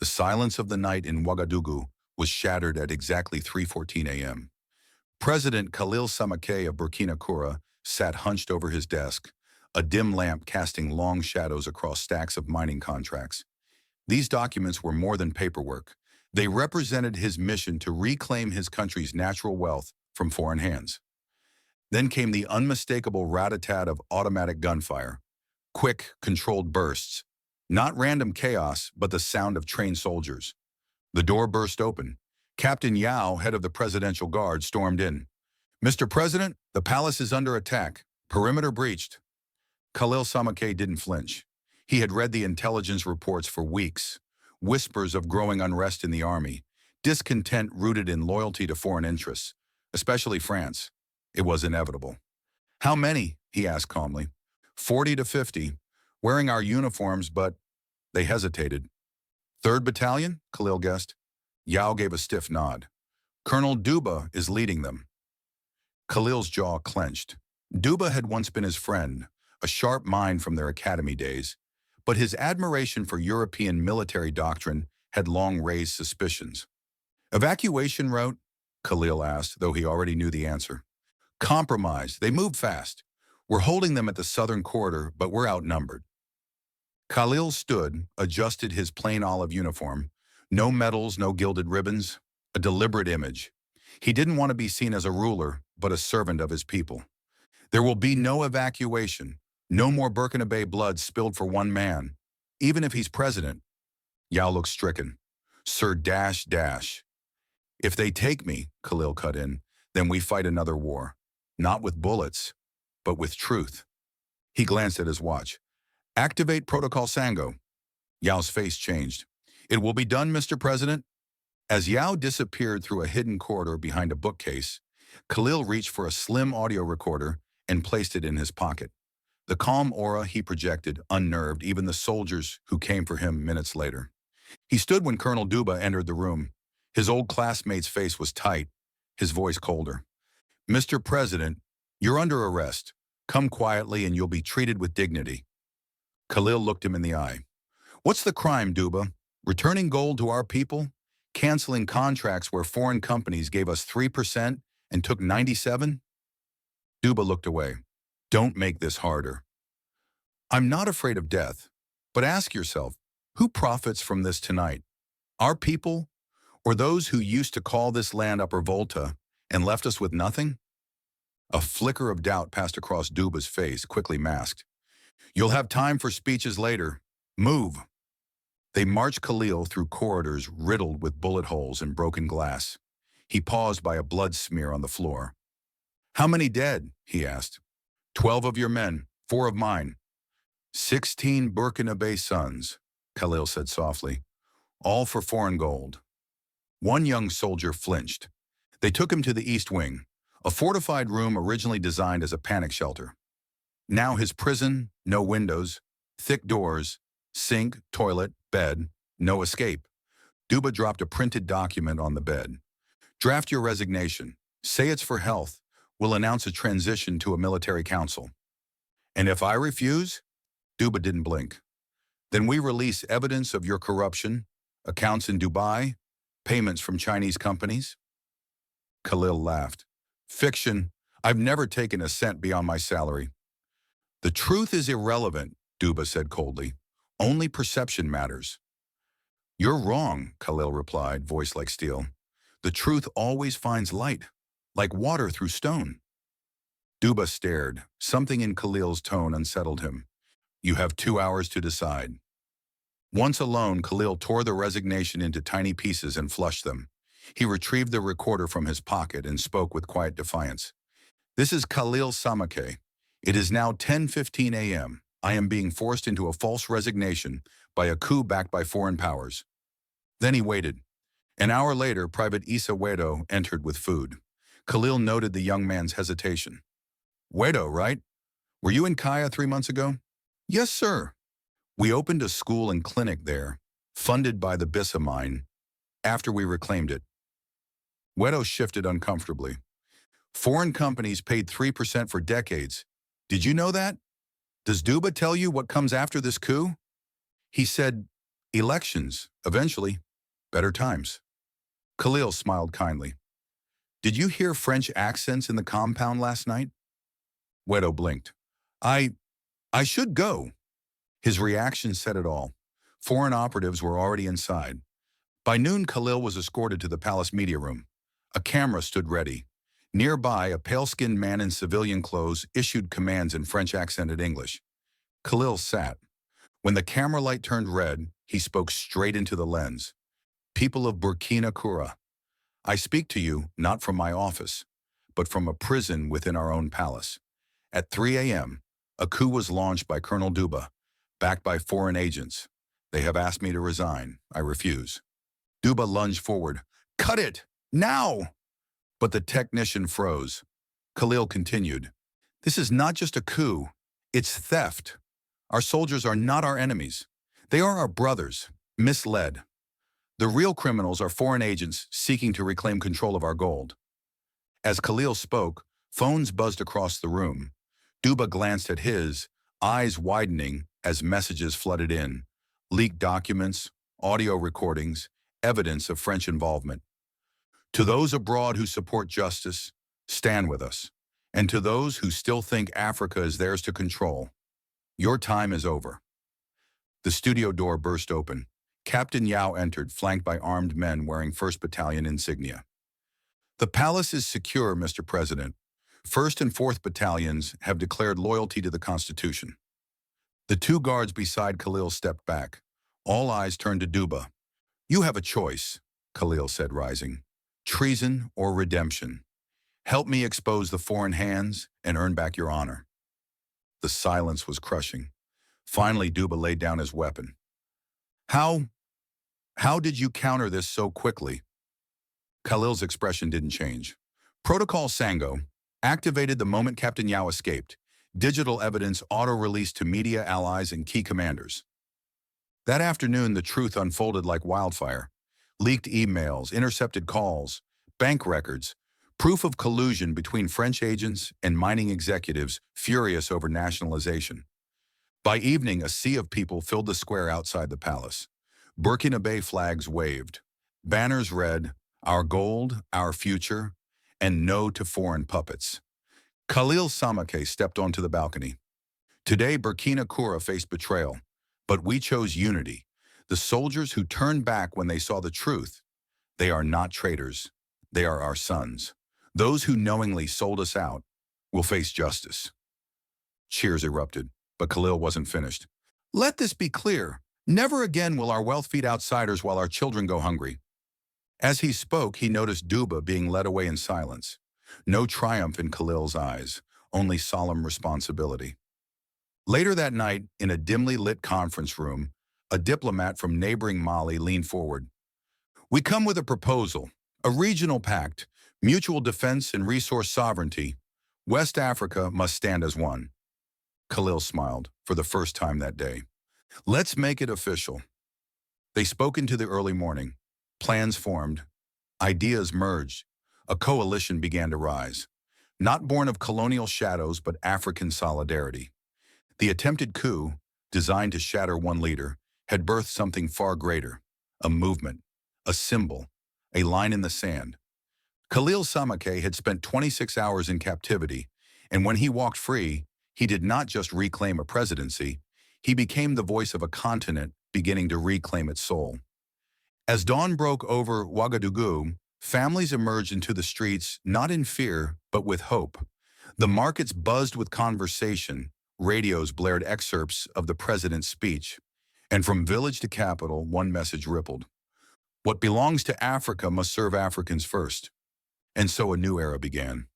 The silence of the night in Ouagadougou was shattered at exactly 3:14 a.m. President Khalil Samakeh of Burkina Faso sat hunched over his desk, a dim lamp casting long shadows across stacks of mining contracts. These documents were more than paperwork. They represented his mission to reclaim his country's natural wealth from foreign hands. Then came the unmistakable rat-a-tat of automatic gunfire, quick, controlled bursts. Not random chaos, but the sound of trained soldiers. The door burst open. Captain Yao, head of the Presidential Guard, stormed in. "Mr. President, the palace is under attack. Perimeter breached." Khalil Samakeh didn't flinch. He had read the intelligence reports for weeks. Whispers of growing unrest in the army, discontent rooted in loyalty to foreign interests, especially France. It was inevitable. "How many?" he asked calmly. 40 to 50, wearing our uniforms, but they hesitated. "3rd Battalion?" Khalil guessed. Yao gave a stiff nod. "Colonel Duba is leading them." Khalil's jaw clenched. Duba had once been his friend, a sharp mind from their academy days, but his admiration for European military doctrine had long raised suspicions. "Evacuation route?" Khalil asked, though he already knew the answer. "Compromise. They move fast. We're holding them at the southern corridor, but we're outnumbered." Khalil stood, adjusted his plain olive uniform. No medals, no gilded ribbons, a deliberate image. He didn't want to be seen as a ruler, but a servant of his people. "There will be no evacuation, no more Burkina Bay blood spilled for one man, even if he's president." Yao looked stricken. "Sir dash dash. If they take me," Khalil cut in, "then we fight another war. Not with bullets, but with truth." He glanced at his watch. "Activate Protocol Sango." Yao's face changed. "It will be done, Mr. President." As Yao disappeared through a hidden corridor behind a bookcase, Khalil reached for a slim audio recorder and placed it in his pocket. The calm aura he projected unnerved even the soldiers who came for him minutes later. He stood when Colonel Duba entered the room. His old classmate's face was tight, his voice colder. "Mr. President, you're under arrest. Come quietly and you'll be treated with dignity." Khalil looked him in the eye. "What's the crime, Duba? Returning gold to our people? Canceling contracts where foreign companies gave us 3% and took 97? Duba looked away. "Don't make this harder." "I'm not afraid of death, but ask yourself, who profits from this tonight? Our people, or those who used to call this land Upper Volta and left us with nothing?" A flicker of doubt passed across Duba's face, quickly masked. "You'll have time for speeches later. Move." They marched Khalil through corridors riddled with bullet holes and broken glass. He paused by a blood smear on the floor. "How many dead?" he asked. 12 of your men, 4 of mine. 16 Burkina Bay sons," Khalil said softly, "all for foreign gold." One young soldier flinched. They took him to the East Wing, a fortified room originally designed as a panic shelter. Now his prison, no windows, thick doors, sink, toilet, bed, no escape. Duba dropped a printed document on the bed. "Draft your resignation. Say it's for health. We'll announce a transition to a military council." "And if I refuse?" Duba didn't blink. "Then we release evidence of your corruption, accounts in Dubai, payments from Chinese companies." Khalil laughed. "Fiction. I've never taken a cent beyond my salary." "The truth is irrelevant," Duba said coldly. "Only perception matters." "You're wrong," Khalil replied, voice like steel. "The truth always finds light, like water through stone." Duba stared. Something in Khalil's tone unsettled him. "You have 2 hours to decide." Once alone, Khalil tore the resignation into tiny pieces and flushed them. He retrieved the recorder from his pocket and spoke with quiet defiance. "This is Khalil Samakeh. It is now 10:15 a.m. I am being forced into a false resignation by a coup backed by foreign powers." Then he waited. An hour later, Private Issa Wedo entered with food. Khalil noted the young man's hesitation. "Wedo, right? Were you in Kaya 3 months ago?" "Yes, sir. We opened a school and clinic there, funded by the Bissa mine, after we reclaimed it." Wedo shifted uncomfortably. "Foreign companies paid 3% for decades. Did you know that? Does Duba tell you what comes after this coup?" He said, Elections, eventually, better times. Khalil smiled kindly. Did you hear French accents in the compound last night? Wedo blinked. I, I should go. His reaction said it all. Foreign operatives were already inside. By noon, Khalil was escorted to the palace media room. A camera stood ready. Nearby, a pale-skinned man in civilian clothes issued commands in French-accented English. Khalil sat. When the camera light turned red, he spoke straight into the lens. People of Burkina Faso, I speak to you not from my office, but from a prison within our own palace. At 3 a.m., a coup was launched by Colonel Duba, backed by foreign agents. They have asked me to resign. I refuse. Duba lunged forward. Cut it! Now! But the technician froze. Khalil continued. This is not just a coup. It's theft. Our soldiers are not our enemies. They are our brothers, misled. The real criminals are foreign agents seeking to reclaim control of our gold. As Khalil spoke, phones buzzed across the room. Duba glanced at his, eyes widening as messages flooded in. Leaked documents, audio recordings, evidence of French involvement. To those abroad who support justice, stand with us. And to those who still think Africa is theirs to control, your time is over. The studio door burst open. Captain Yao entered, flanked by armed men wearing 1st Battalion insignia. The palace is secure, Mr. President. 1st and 4th Battalions have declared loyalty to the Constitution. The two guards beside Khalil stepped back. All eyes turned to Duba. You have a choice, Khalil said, rising. Treason or redemption. Help me expose the foreign hands and earn back your honor. The silence was crushing. Finally, Duba laid down his weapon. How did you counter this so quickly? Khalil's expression didn't change. Protocol Sango, activated the moment Captain Yao escaped. Digital evidence auto-released to media allies and key commanders. That afternoon, the truth unfolded like wildfire. Leaked emails, intercepted calls, bank records, proof of collusion between French agents and mining executives furious over nationalization. By evening, a sea of people filled the square outside the palace. Burkina Faso flags waved. Banners read, "Our gold, our future," and "No to foreign puppets." Khalil Samake stepped onto the balcony. Today, Burkina Faso faced betrayal, but we chose unity. The soldiers who turned back when they saw the truth, they are not traitors. They are our sons. Those who knowingly sold us out will face justice. Cheers erupted, but Khalil wasn't finished. Let this be clear. Never again will our wealth feed outsiders while our children go hungry. As he spoke, he noticed Duba being led away in silence. No triumph in Khalil's eyes, only solemn responsibility. Later that night, in a dimly lit conference room, a diplomat from neighboring Mali leaned forward. We come with a proposal, a regional pact, mutual defense and resource sovereignty. West Africa must stand as one. Khalil smiled, for the first time that day. Let's make it official. They spoke into the early morning. Plans formed. Ideas merged. A coalition began to rise. Not born of colonial shadows, but African solidarity. The attempted coup, designed to shatter one leader, had birthed something far greater. A movement, a symbol, a line in the sand. Khalil Samake had spent 26 hours in captivity, and when he walked free, he did not just reclaim a presidency, he became the voice of a continent beginning to reclaim its soul. As dawn broke over Ouagadougou, families emerged into the streets not in fear, but with hope. The markets buzzed with conversation, radios blared excerpts of the president's speech, and from village to capital, one message rippled. What belongs to Africa must serve Africans first. And so a new era began.